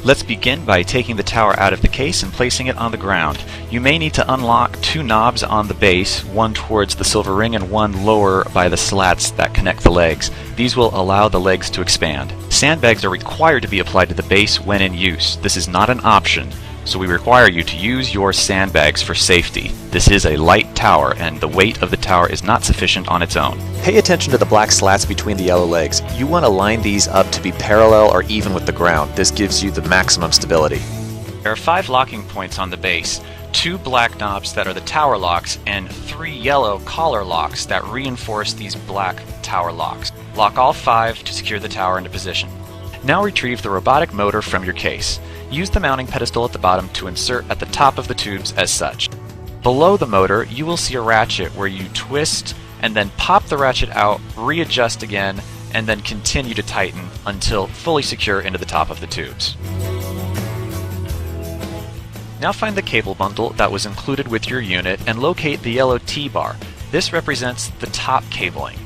Let's begin by taking the tower out of the case and placing it on the ground. You may need to unlock two knobs on the base, one towards the silver ring and one lower by the slats that connect the legs. These will allow the legs to expand. Sandbags are required to be applied to the base when in use. This is not an option, so we require you to use your sandbags for safety. This is a light tower, and the weight of the tower is not sufficient on its own. Pay attention to the black slats between the yellow legs. You want to line these up to be parallel or even with the ground. This gives you the maximum stability. There are 5 locking points on the base, 2 black knobs that are the tower locks, and 3 yellow collar locks that reinforce these black tower locks. Lock all 5 to secure the tower into position. Now retrieve the robotic motor from your case. Use the mounting pedestal at the bottom to insert at the top of the tubes as such. Below the motor, you will see a ratchet where you twist and then pop the ratchet out, readjust again, and then continue to tighten until fully secure into the top of the tubes. Now find the cable bundle that was included with your unit and locate the yellow T-bar. This represents the top cabling.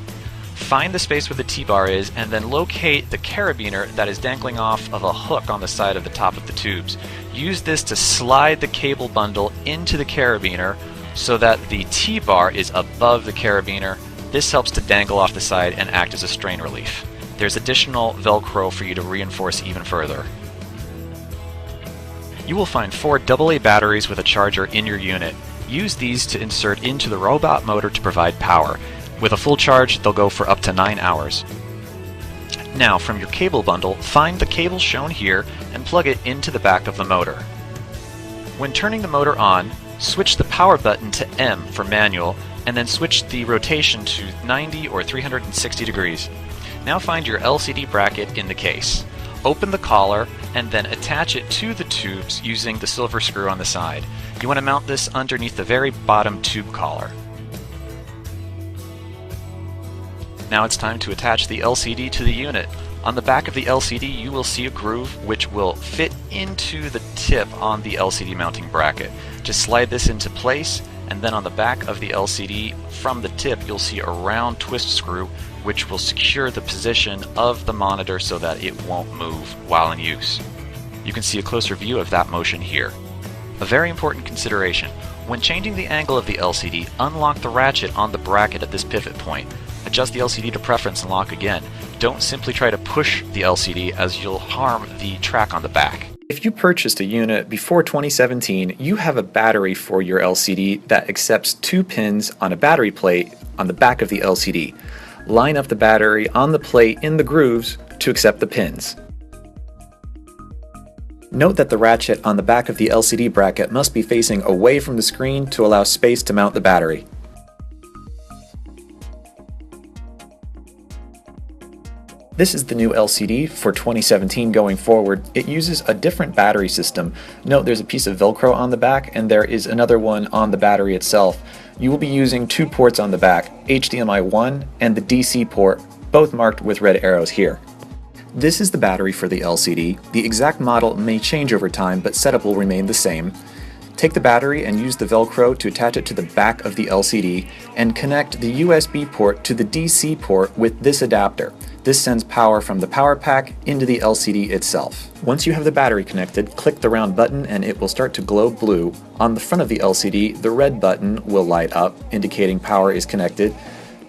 Find the space where the T-bar is and then locate the carabiner that is dangling off of a hook on the side of the top of the tubes. Use this to slide the cable bundle into the carabiner so that the T-bar is above the carabiner. This helps to dangle off the side and act as a strain relief. There's additional Velcro for you to reinforce even further. You will find 4 AA batteries with a charger in your unit. Use these to insert into the robot motor to provide power. With a full charge, they'll go for up to 9 hours. Now, from your cable bundle, find the cable shown here and plug it into the back of the motor. When turning the motor on, switch the power button to M for manual, and then switch the rotation to 90 or 360 degrees. Now find your LCD bracket in the case. Open the collar and then attach it to the tubes using the silver screw on the side. You want to mount this underneath the very bottom tube collar. Now it's time to attach the LCD to the unit. On the back of the LCD you will see a groove which will fit into the tip on the LCD mounting bracket. Just slide this into place, and then on the back of the LCD from the tip you'll see a round twist screw which will secure the position of the monitor so that it won't move while in use. You can see a closer view of that motion here. A very important consideration: when changing the angle of the LCD, unlock the ratchet on the bracket at this pivot point. Adjust the LCD to preference and lock again. Don't simply try to push the LCD as you'll harm the track on the back. If you purchased a unit before 2017, you have a battery for your LCD that accepts 2 pins on a battery plate on the back of the LCD. Line up the battery on the plate in the grooves to accept the pins. Note that the ratchet on the back of the LCD bracket must be facing away from the screen to allow space to mount the battery. This is the new LCD for 2017 going forward. It uses a different battery system. Note there's a piece of Velcro on the back and there is another one on the battery itself. You will be using 2 ports on the back, HDMI 1 and the DC port, both marked with red arrows here. This is the battery for the LCD. The exact model may change over time, but setup will remain the same. Take the battery and use the Velcro to attach it to the back of the LCD and connect the USB port to the DC port with this adapter. This sends power from the power pack into the LCD itself. Once you have the battery connected, click the round button and it will start to glow blue. On the front of the LCD, the red button will light up, indicating power is connected.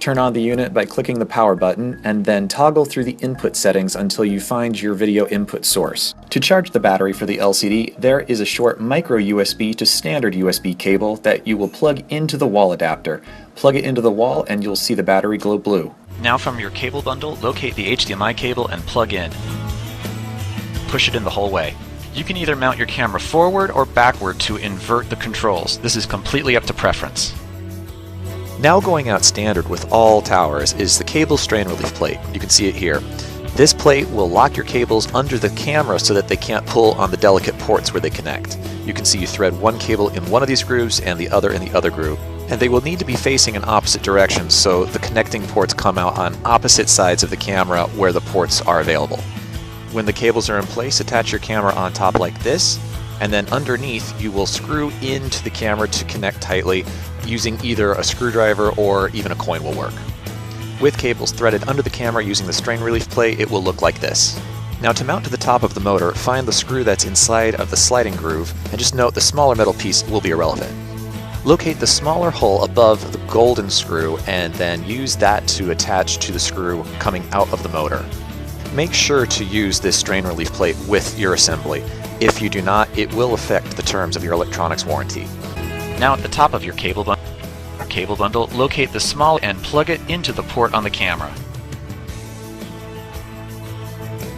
Turn on the unit by clicking the power button and then toggle through the input settings until you find your video input source. To charge the battery for the LCD, there is a short micro USB to standard USB cable that you will plug into the wall adapter. Plug it into the wall and you'll see the battery glow blue. Now from your cable bundle, locate the HDMI cable and plug in. Push it in the whole way. You can either mount your camera forward or backward to invert the controls. This is completely up to preference. Now going out standard with all towers is the cable strain relief plate. You can see it here. This plate will lock your cables under the camera so that they can't pull on the delicate ports where they connect. You can see you thread one cable in one of these grooves and the other in the other groove. And they will need to be facing in opposite directions so the connecting ports come out on opposite sides of the camera where the ports are available. When the cables are in place, attach your camera on top like this, and then underneath you will screw into the camera to connect tightly using either a screwdriver or even a coin will work. With cables threaded under the camera using the strain relief plate, it will look like this. Now to mount to the top of the motor, find the screw that's inside of the sliding groove, and just note the smaller metal piece will be irrelevant. Locate the smaller hole above the golden screw and then use that to attach to the screw coming out of the motor. Make sure to use this strain relief plate with your assembly. If you do not, it will affect the terms of your electronics warranty. Now at the top of your cable bundle, locate the small and plug it into the port on the camera.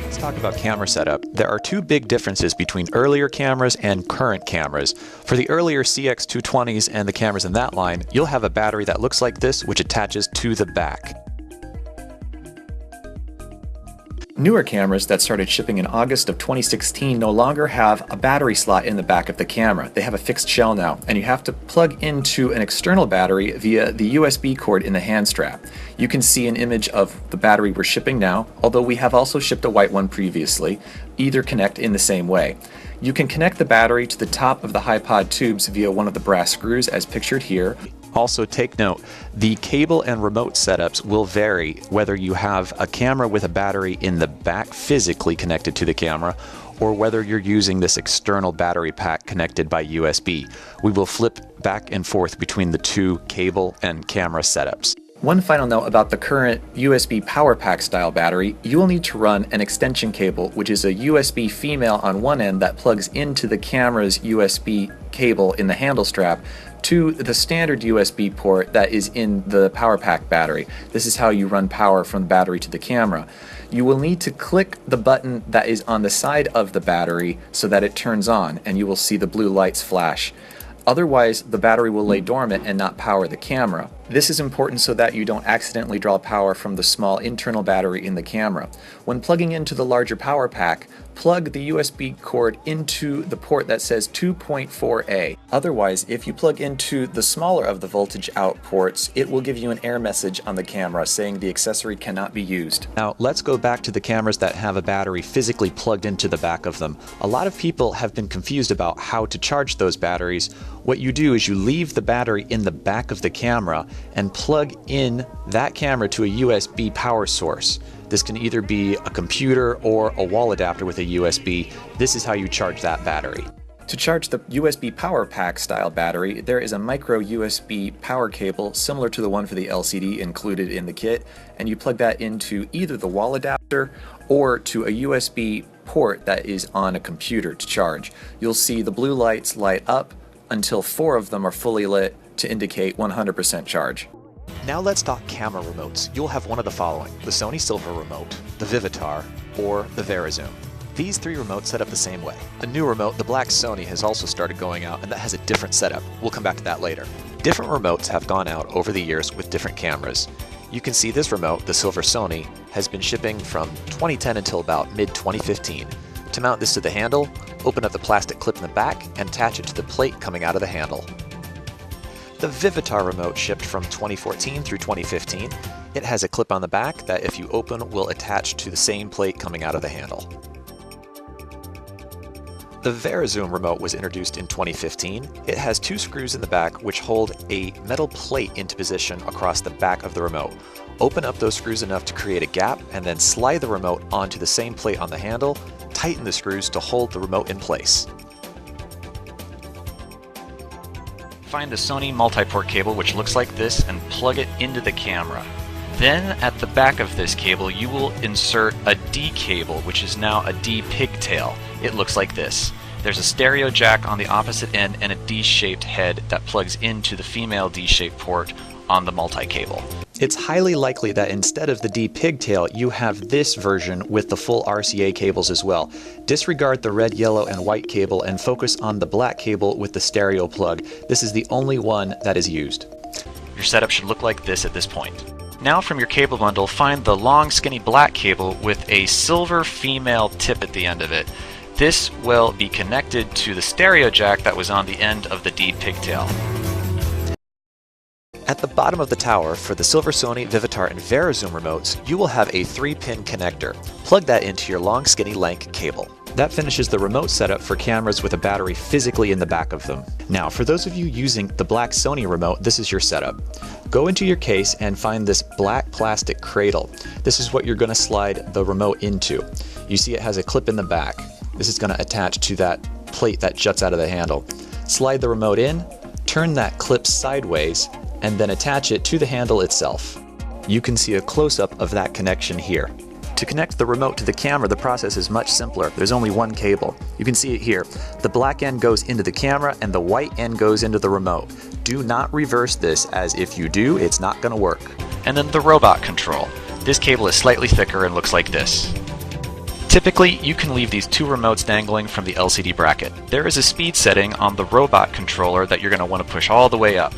Let's talk about camera setup. There are two big differences between earlier cameras and current cameras. For the earlier CX220s and the cameras in that line, you'll have a battery that looks like this, which attaches to the back. Newer cameras that started shipping in August of 2016 no longer have a battery slot in the back of the camera. They have a fixed shell now, and you have to plug into an external battery via the USB cord in the hand strap. You can see an image of the battery we're shipping now, although we have also shipped a white one previously. Either connect in the same way. You can connect the battery to the top of the high-pod tubes via one of the brass screws as pictured here. Also take note, the cable and remote setups will vary whether you have a camera with a battery in the back physically connected to the camera or whether you're using this external battery pack connected by USB. We will flip back and forth between the two cable and camera setups. One final note about the current USB power pack style battery, you will need to run an extension cable, which is a USB female on one end that plugs into the camera's USB cable in the handle strap to the standard USB port that is in the power pack battery. This is how you run power from the battery to the camera. You will need to click the button that is on the side of the battery so that it turns on and you will see the blue lights flash. Otherwise, the battery will lay dormant and not power the camera. This is important so that you don't accidentally draw power from the small internal battery in the camera. When plugging into the larger power pack, plug the USB cord into the port that says 2.4A. Otherwise, if you plug into the smaller of the voltage out ports, it will give you an error message on the camera saying the accessory cannot be used. Now let's go back to the cameras that have a battery physically plugged into the back of them. A lot of people have been confused about how to charge those batteries. What you do is you leave the battery in the back of the camera and plug in that camera to a USB power source. This can either be a computer or a wall adapter with a USB. This is how you charge that battery. To charge the USB power pack style battery, there is a micro USB power cable similar to the one for the LCD included in the kit, and you plug that into either the wall adapter or to a USB port that is on a computer to charge. You'll see the blue lights light up until 4 of them are fully lit to indicate 100% charge. Now let's talk camera remotes. You'll have one of the following: the Sony Silver remote, the Vivitar, or the VariZoom. These 3 remotes set up the same way. A new remote, the black Sony, has also started going out, and that has a different setup. We'll come back to that later. Different remotes have gone out over the years with different cameras. You can see this remote, the Silver Sony, has been shipping from 2010 until about mid-2015. To mount this to the handle, open up the plastic clip in the back and attach it to the plate coming out of the handle. The Vivitar remote shipped from 2014 through 2015. It has a clip on the back that, if you open, will attach to the same plate coming out of the handle. The VariZoom remote was introduced in 2015. It has 2 screws in the back which hold a metal plate into position across the back of the remote. Open up those screws enough to create a gap and then slide the remote onto the same plate on the handle. Tighten the screws to hold the remote in place. Find the Sony multi-port cable, which looks like this, and plug it into the camera. Then at the back of this cable you will insert a D cable, which is now a D pigtail. It looks like this. There's a stereo jack on the opposite end and a D-shaped head that plugs into the female D-shaped port on the multi-cable. It's highly likely that instead of the D pigtail, you have this version with the full RCA cables as well. Disregard the red, yellow, and white cable and focus on the black cable with the stereo plug. This is the only one that is used. Your setup should look like this at this point. Now from your cable bundle, find the long, skinny black cable with a silver female tip at the end of it. This will be connected to the stereo jack that was on the end of the D pigtail. At the bottom of the tower, for the Silver Sony, Vivitar, and VariZoom remotes, you will have a 3-pin connector. Plug that into your long, skinny Lank cable. That finishes the remote setup for cameras with a battery physically in the back of them. Now, for those of you using the black Sony remote, this is your setup. Go into your case and find this black plastic cradle. This is what you're going to slide the remote into. You see it has a clip in the back. This is going to attach to that plate that juts out of the handle. Slide the remote in, turn that clip sideways, and then attach it to the handle itself. You can see a close-up of that connection here. To connect the remote to the camera, the process is much simpler. There's only one cable. You can see it here. The black end goes into the camera and the white end goes into the remote. Do not reverse this, as if you do, it's not going to work. And then the robot control. This cable is slightly thicker and looks like this. Typically, you can leave these two remotes dangling from the LCD bracket. There is a speed setting on the robot controller that you're going to want to push all the way up.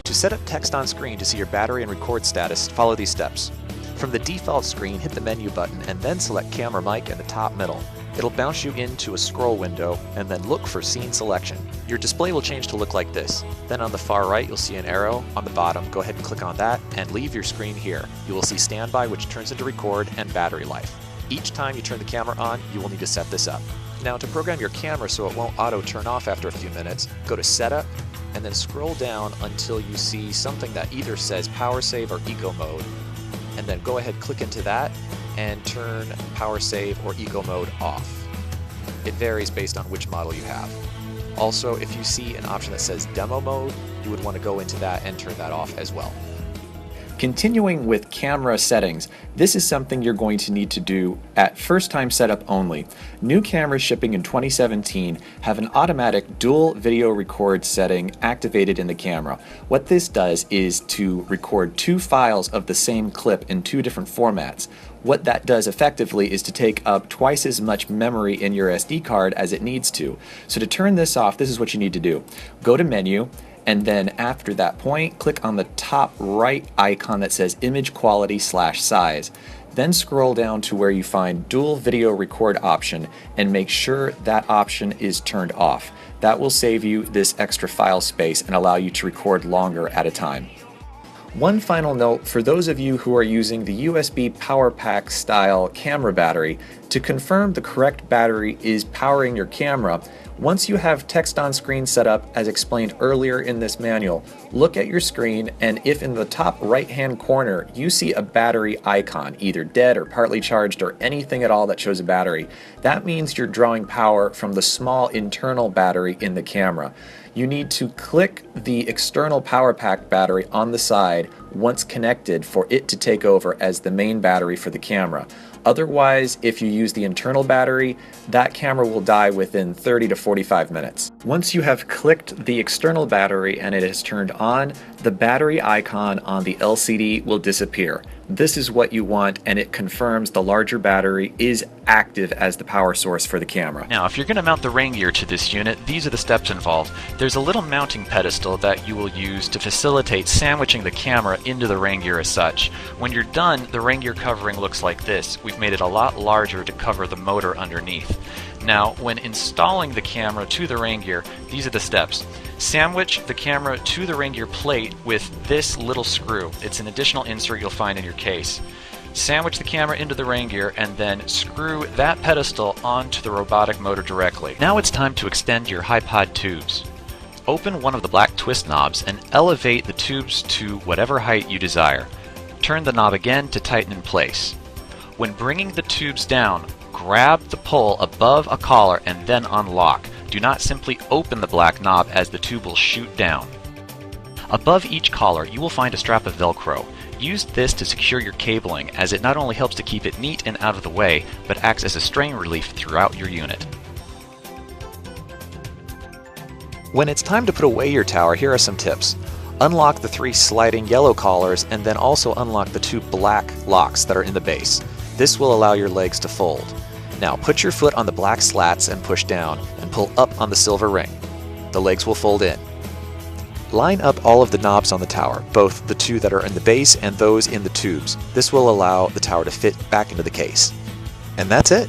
To set up text on screen to see your battery and record status, follow these steps. From the default screen, hit the menu button and then select camera mic in the top middle. It'll bounce you into a scroll window and then look for scene selection. Your display will change to look like this. Then on the far right, you'll see an arrow. On the bottom, go ahead and click on that and leave your screen here. You will see standby, which turns into record, and battery life. Each time you turn the camera on, you will need to set this up. Now, to program your camera so it won't auto turn off after a few minutes, go to Setup and then scroll down until you see something that either says Power Save or Eco Mode, and then go ahead, click into that and turn Power Save or Eco Mode off. It varies based on which model you have. Also, if you see an option that says Demo Mode, you would want to go into that and turn that off as well. Continuing with camera settings, this is something you're going to need to do at first time setup only. New cameras shipping in 2017 have an automatic dual video record setting activated in the camera. What this does is to record two files of the same clip in two different formats. What that does effectively is to take up twice as much memory in your SD card as it needs to. So to turn this off, this is what you need to do. Go to Menu, and then after that point, click on the top right icon that says Image Quality/Size. Then scroll down to where you find Dual Video Record option and make sure that option is turned off. That will save you this extra file space and allow you to record longer at a time. One final note for those of you who are using the USB power pack style camera battery, to confirm the correct battery is powering your camera, once you have text on screen set up as explained earlier in this manual, look at your screen, and if in the top right hand corner you see a battery icon, either dead or partly charged or anything at all that shows a battery, that means you're drawing power from the small internal battery in the camera. You need to click the external power pack battery on the side once connected for it to take over as the main battery for the camera. Otherwise, if you use the internal battery, that camera will die within 30 to 45 minutes. Once you have clicked the external battery and it is turned on, the battery icon on the LCD will disappear. This is what you want, and it confirms the larger battery is active as the power source for the camera. Now, if you're going to mount the rain gear to this unit, these are the steps involved. There's a little mounting pedestal that you will use to facilitate sandwiching the camera into the rain gear as such. When you're done, the rain gear covering looks like this. We've made it a lot larger to cover the motor underneath. Now, when installing the camera to the rain gear, these are the steps. Sandwich the camera to the rain gear plate with this little screw. It's an additional insert you'll find in your case. Sandwich the camera into the rain gear and then screw that pedestal onto the robotic motor directly. Now it's time to extend your HiPod tubes. Open one of the black twist knobs and elevate the tubes to whatever height you desire. Turn the knob again to tighten in place. When bringing the tubes down, grab the pull above a collar and then unlock. Do not simply open the black knob, as the tube will shoot down. Above each collar, you will find a strap of Velcro. Use this to secure your cabling, as it not only helps to keep it neat and out of the way, but acts as a strain relief throughout your unit. When it's time to put away your tower, here are some tips. Unlock the 3 sliding yellow collars and then also unlock the 2 black locks that are in the base. This will allow your legs to fold. Now put your foot on the black slats and push down, and pull up on the silver ring. The legs will fold in. Line up all of the knobs on the tower, both the 2 that are in the base and those in the tubes. This will allow the tower to fit back into the case. And that's it.